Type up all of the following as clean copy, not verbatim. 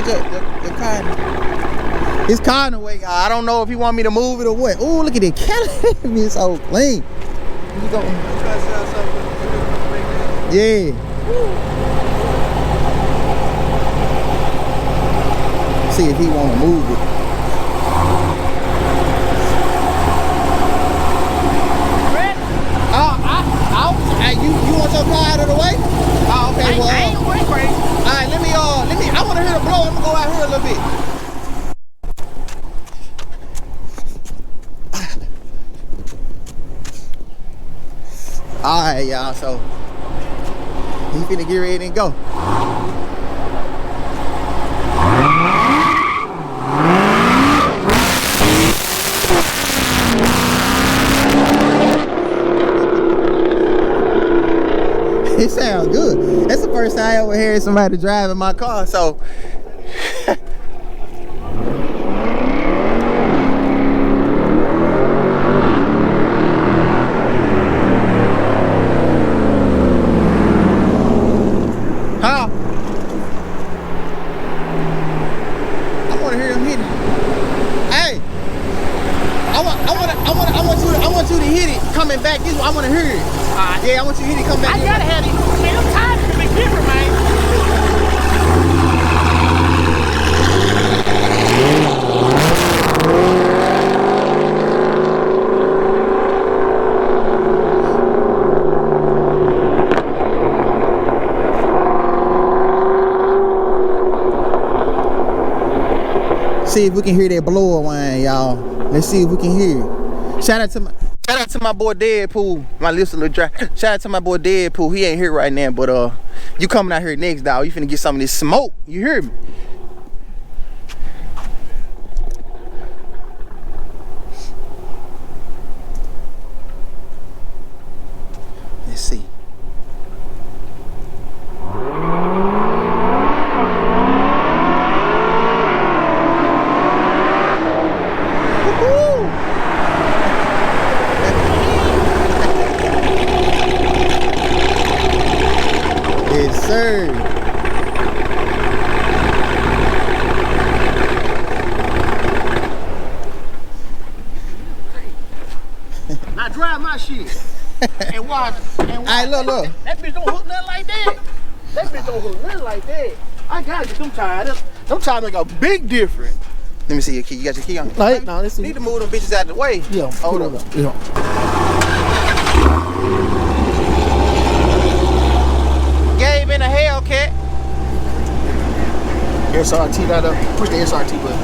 Look at the car. His car in the way, y'all. I don't know if he want me to move it or what. Ooh, look at it. It's so clean. You go. Yeah. See if he want to move it. You want your car out of the way? Oh, okay. Well, I ain't way crazy. All right, let me. I want to hear the blow. I'm gonna go out here a little bit. All right, y'all. So he finna get ready and go. It sounds good. That's the first time I ever heard somebody driving my car, so. Huh? I want to hear him hit it. Hey, I want you to hit it coming back this way. I want to hear it. Yeah, I want you to hit it, come back. I gotta have it. Man, I'm tired of it different, man. See if we can hear that blower whine, y'all. Let's see if we can hear it. Shout out to my boy Deadpool. My lips a little dry. Shout out to my boy Deadpool. He ain't here right now, but you coming out here next, dog. You finna get some of this smoke. You hear me? Let's see. Now drive my shit and watch. Alright, look. That bitch don't hook nothing like that. That bitch don't hook nothing like that. I gotta get them tires. Them tires make a big difference. Let me see your key. You got your key on? Like, no, let's see. Need to move them bitches out of the way. Yeah. Hold up. Yeah. Gabe in a Hellcat. SRT right up. Push the SRT button.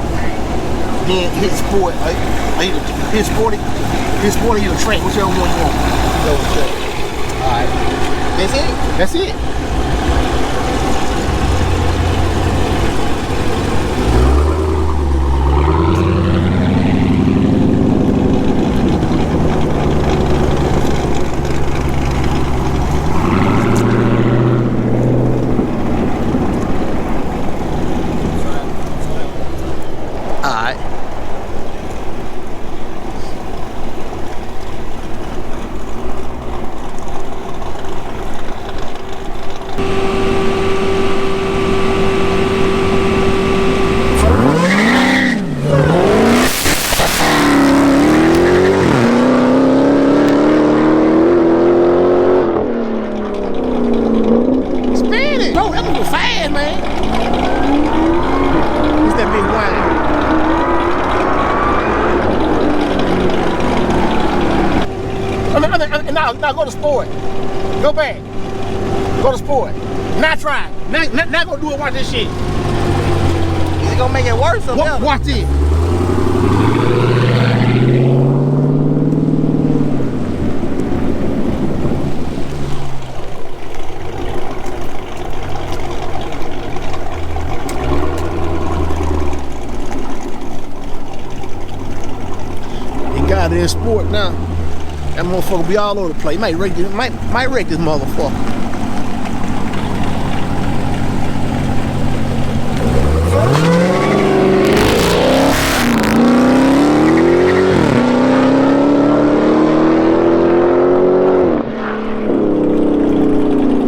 Then hit sport. Hit sporty. Hit sporty or track, whichever one you want. Alright. That's it? That's it. Now go to sport. Go back. Go to sport. Not try. Not gonna do it. Watch this shit. Is it gonna make it worse or better? Watch it. He got it in sport now. That motherfucker be all over the place. Might wreck this motherfucker.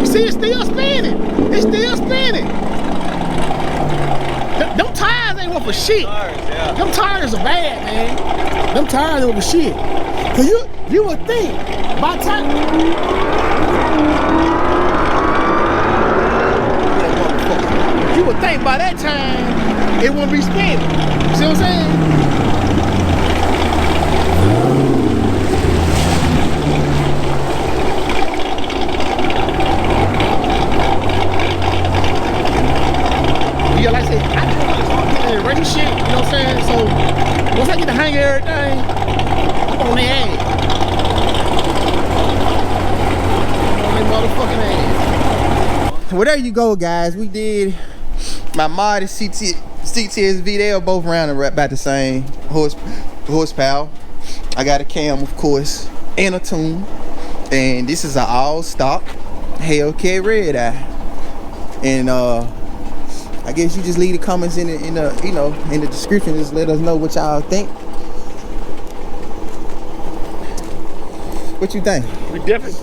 You see, it's still spinning. It's still spinning. worth for shit. Yeah. Them tires are bad, man. Them tires are for shit. Cause you would think by the time you would think by that time it wouldn't be spinning. See what I'm saying? Yeah, like I said, I do the ready shit, you know what I'm saying? So once I get the hang of everything, I'm on their ass. I'm on their motherfucking ass. Well, there you go, guys. We did my mod and Cts-V. They are both around about the same horsepower. I got a cam, of course, and a tune. And this is an all stock Hellkeazy Redeye. And I guess you just leave the comments in the description. Just let us know what y'all think. What you think? We definitely,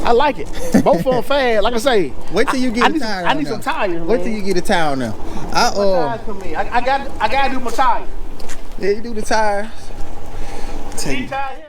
I like it. Both of them fast. Like I say, Wait till you get a tire. I need some tires. Wait till you get a tire now. I gotta do my tires. Yeah, you do the tires. Tell you.